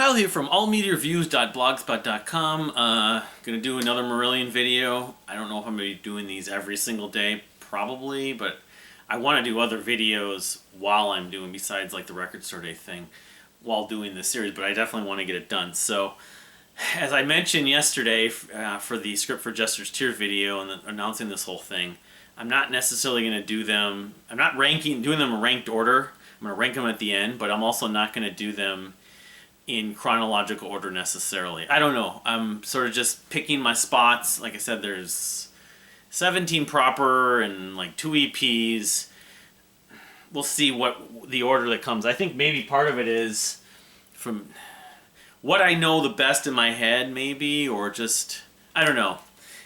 Kyle here from allmediareviews.blogspot.com. Gonna do another Marillion video. I don't know if I'm gonna be doing these every single day, probably, but I want to do other videos while I'm doing, besides like the record store day thing, while doing this series, but I definitely want to get it done. So, as I mentioned yesterday for the Script for Jester's Tears video and announcing this whole thing, I'm not necessarily going to do them, I'm not doing them in ranked order. I'm going to rank them at the end, but I'm also not going to do them in chronological order necessarily. I don't know. I'm sort of just picking my spots. Like I said, there's 17 proper and like 2 EPs. We'll see what the order that comes. I think maybe part of it is from what I know the best in my head, maybe, or just, I don't know.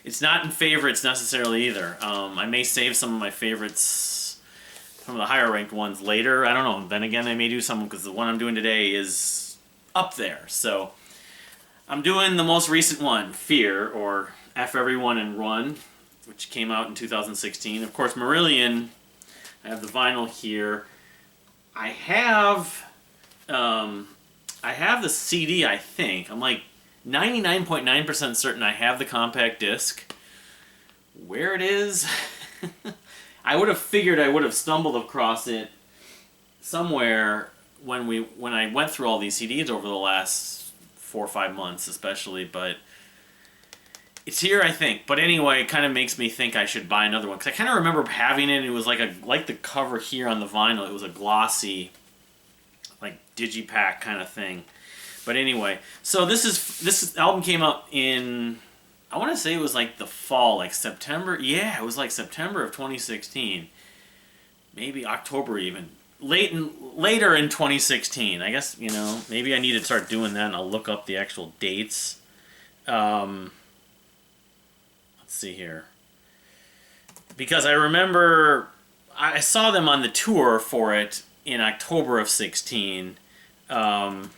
It's not in favorites necessarily either. I may save some of my favorites, some of the higher ranked ones later. I don't know. Then again, I may do some because the one I'm doing today is up there. So I'm doing the most recent one, Fear, or F Everyone and Run, which came out in 2016. Of course, Marillion, I have the vinyl here. I have the CD, I think. I'm like 99.9% certain I have the compact disc. Where it is, I would have figured I would have stumbled across it somewhere when I went through all these CDs over the last 4 or 5 months, especially. But it's here, I think. But anyway, it kind of makes me think I should buy another one because I kind of remember having it. And it was like the cover here on the vinyl. It was a glossy, like digipack kind of thing. But anyway, so this album came out in, I want to say it was like the fall, like September. Yeah, it was like September of 2016, maybe October even. Later in 2016, I guess. Maybe I need to start doing that, and I'll look up the actual dates. Let's see here, because I remember I saw them on the tour for it in October of 16. And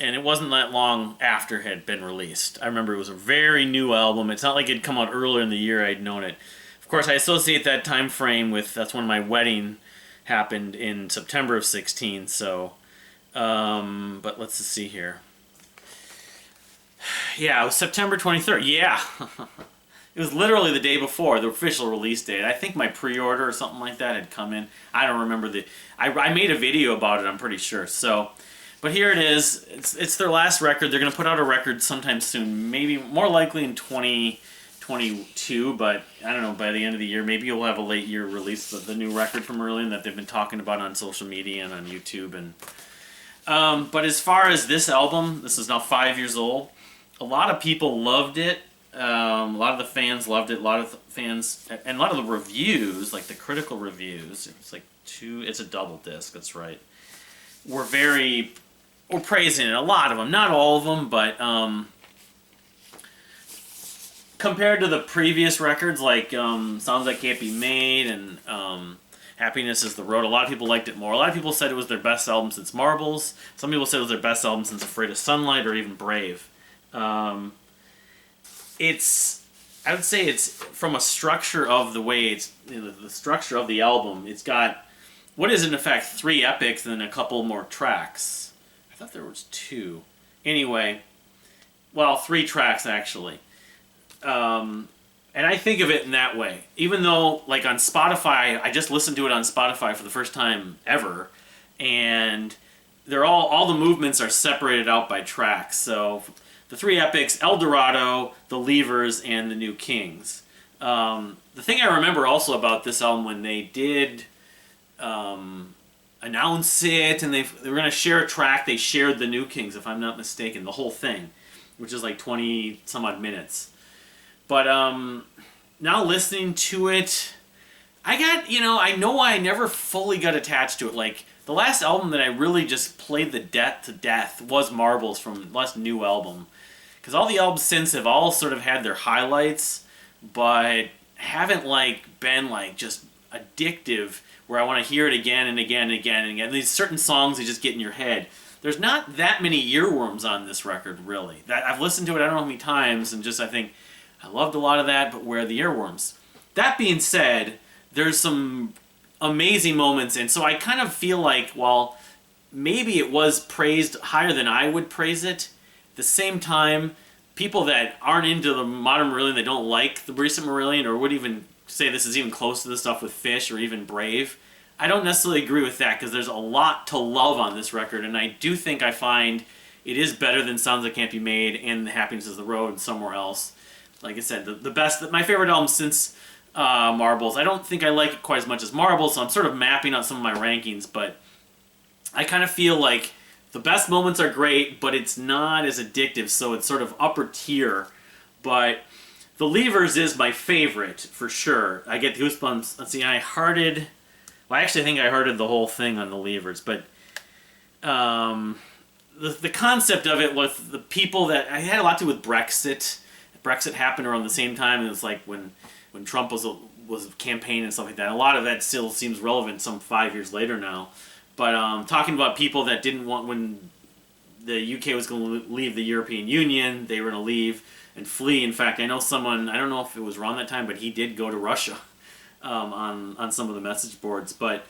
it wasn't that long after it had been released. I remember it was a very new album. It's not like it had come out earlier in the year I'd known it. Of course, I associate that time frame with, that's when my wedding happened in September of 16. So, but let's just see here. Yeah, it was September 23rd. Yeah. It was literally the day before the official release date. I think my pre-order or something like that had come in. I don't remember I made a video about it, I'm pretty sure. So, but here it is. It's their last record. They're going to put out a record sometime soon, maybe more likely in 2022, but I don't know, by the end of the year. Maybe you'll have a late year release of the new record from Marillion that they've been talking about on social media and on YouTube. And but as far as this album, this is now 5 years old. A lot of people loved it. A lot of the fans loved it. A lot of the fans, and a lot of the reviews, like the critical reviews, it's a double disc, that's right, were praising it. A lot of them, not all of them, but compared to the previous records, like Songs That Can't Be Made and Happiness is the Road, a lot of people liked it more. A lot of people said it was their best album since Marbles. Some people said it was their best album since Afraid of Sunlight or even Brave. I would say it's from a structure of the way it's, the structure of the album, it's got what is in effect 3 epics and then a couple more tracks. I thought there was 2. Anyway, well, 3 tracks actually. And I think of it in that way. Even though, like on Spotify, I just listened to it on Spotify for the first time ever, and they're all the movements are separated out by tracks. So the 3 epics: El Dorado, The Leavers, and The New Kings. The thing I remember also about this album, when they did announce it and they were going to share a track, they shared The New Kings, if I'm not mistaken, the whole thing, which is like 20 some odd minutes. But now listening to it, I know why I never fully got attached to it. Like the last album that I really just played the to death was Marbles, from the last new album, because all the albums since have all sort of had their highlights, but haven't been just addictive where I want to hear it again and again and again and again. These certain songs that just get in your head. There's not that many earworms on this record, really. That I've listened to it I don't know how many times, and I think I loved a lot of that, but where are the earworms? That being said, there's some amazing moments, and so I kind of feel like, well, maybe it was praised higher than I would praise it. At the same time, people that aren't into the modern Marillion, they don't like the recent Marillion, or would even say this is even close to the stuff with Fish or even Brave, I don't necessarily agree with that, because there's a lot to love on this record, and I do think I find it is better than Sounds That Can't Be Made and The Happiness Is the Road and Somewhere Else. Like I said, the best, my favorite album since Marbles. I don't think I like it quite as much as Marbles, so I'm sort of mapping out some of my rankings, but I kind of feel like the best moments are great, but it's not as addictive, so it's sort of upper tier. But The Levers is my favorite, for sure. I get goosebumps. Let's see, I actually think I hearted the whole thing on The Levers, but the concept of it was the people that... I had a lot to do with Brexit. Brexit happened around the same time, and it was like when Trump was campaigning and stuff like that. A lot of that still seems relevant some 5 years later now. But talking about people that didn't want, when the UK was going to leave the European Union, they were going to leave and flee. In fact, I know someone, I don't know if it was around that time, but he did go to Russia on some of the message boards. But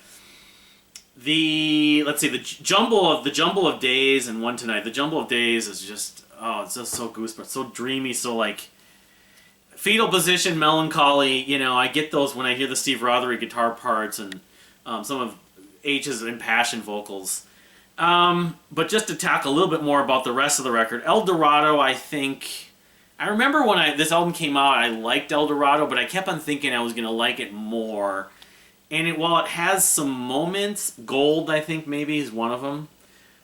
let's see, the jumble of Days and One Tonight. The Jumble of Days is just, it's just so goosebumps, so dreamy, so like fetal position, melancholy. You know, I get those when I hear the Steve Rothery guitar parts and some of H's impassioned vocals. But just to talk a little bit more about the rest of the record, El Dorado, I remember when this album came out, I liked El Dorado, but I kept on thinking I was going to like it more. And while it has some moments, Gold, I think maybe is one of them,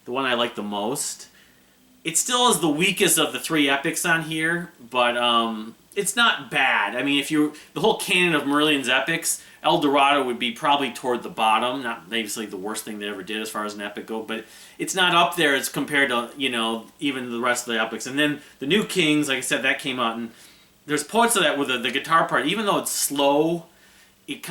the one I like the most. It still is the weakest of the three epics on here, but it's not bad. I mean, the whole canon of Marillion's epics, El Dorado would be probably toward the bottom. Not obviously the worst thing they ever did as far as an epic goes, but it's not up there as compared to, even the rest of the epics. And then the New Kings, like I said, that came out, and there's parts of that with the guitar part, even though it's slow, it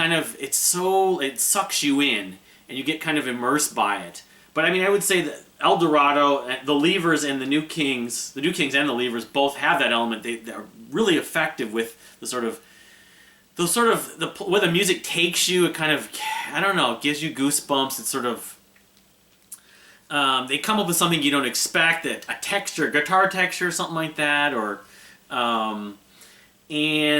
sucks you in, and you get kind of immersed by it. But I mean, I would say that El Dorado, the Levers, and the New Kings and the Levers both have that element. They're really effective with where the music takes you. It kind of, I don't know, it gives you goosebumps. It's sort of, they come up with something you don't expect, a texture, guitar texture, something like that, or, and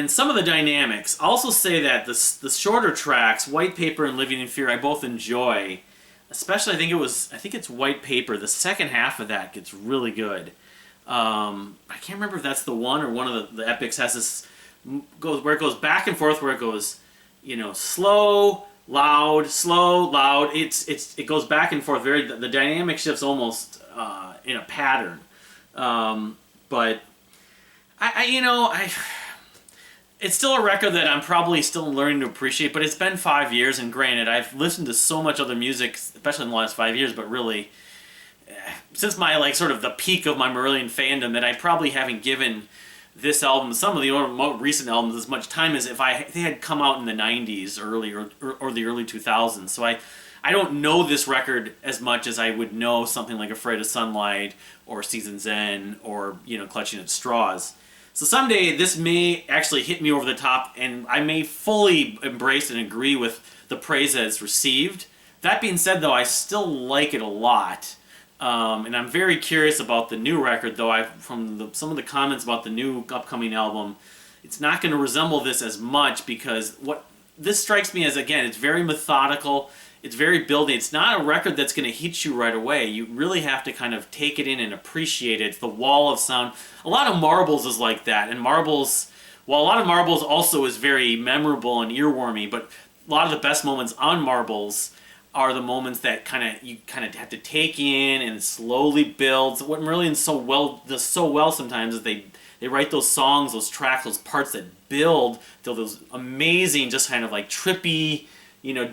some of the dynamics. I'll also say that the shorter tracks, White Paper and Living in Fear, I both enjoy. Especially, I think it's White Paper. The second half of that gets really good. I can't remember if that's the one or one of the epics has this where it goes back and forth, where it goes, slow, loud, slow, loud. It goes back and forth. The dynamic shifts almost in a pattern. But it's still a record that I'm probably still learning to appreciate, but it's been 5 years, and granted, I've listened to so much other music, especially in the last 5 years, but really, since my, sort of the peak of my Marillion fandom, that I probably haven't given this album, some of the more recent albums, as much time as if they had come out in the 90s or the early 2000s. So I don't know this record as much as I would know something like Afraid of Sunlight or Season's End or, Clutching at Straws. So someday this may actually hit me over the top, and I may fully embrace and agree with the praise that it's received. That being said, though, I still like it a lot. And I'm very curious about the new record, though. From some of the comments about the new upcoming album, it's not going to resemble this as much, because what this strikes me as, again, it's very methodical. It's very building. It's not a record that's going to hit you right away. You really have to kind of take it in and appreciate it. It's the wall of sound. A lot of Marbles is like that. And Marbles, while a lot of Marbles also is very memorable and earwormy, but a lot of the best moments on Marbles are the moments that you have to take in and slowly builds. What Marillion does so well sometimes is they write those songs, those tracks, those parts that build to those amazing, just kind of like trippy,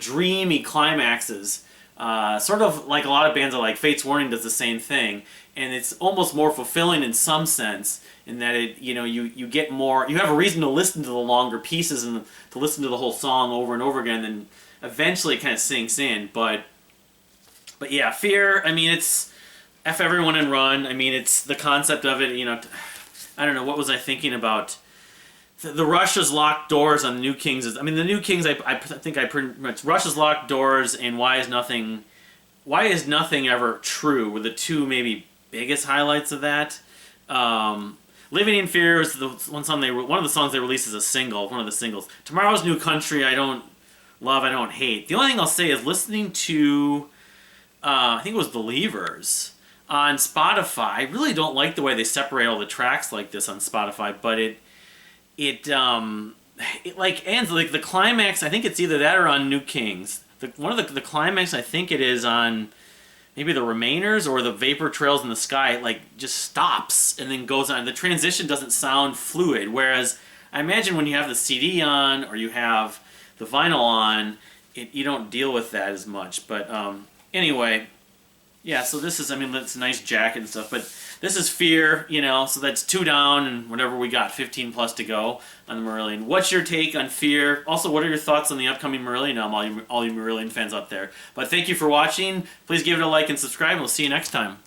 dreamy climaxes. Sort of like a lot of bands like Fate's Warning does the same thing, and it's almost more fulfilling in some sense, in that you get more, you have a reason to listen to the longer pieces and to listen to the whole song over and over again, and eventually it kind of sinks in. But yeah, Fear, I mean, it's F Everyone and Run. I mean, it's the concept of it, I don't know, what was I thinking about? The Rush's Locked Doors on the New Kings the New Kings, I think I pretty much, Rush's Locked Doors and Why Is Nothing Why Is Nothing Ever True were the two maybe biggest highlights of that. Living in Fear is the one of the songs they released as a single, one of the singles. Tomorrow's New Country I don't love, I don't hate. The only thing I'll say is listening to, I think it was Believers on Spotify. I really don't like the way they separate all the tracks like this on Spotify, but it like ends like the climax. I think it's either that or on New Kings. One of the climax, I think it is on maybe the Remainers or the Vapor Trails in the Sky, like just stops and then goes on. The transition doesn't sound fluid, whereas I imagine when you have the CD on or you have the vinyl on, you don't deal with that as much. But anyway, yeah, so this is, I mean, it's a nice jacket and stuff, but this is Fear, you know, so that's 2 down and whatever we got, 15 plus to go on the Marillion. What's your take on Fear? Also, what are your thoughts on the upcoming Marillion album, all you Marillion fans out there? But thank you for watching. Please give it a like and subscribe, and we'll see you next time.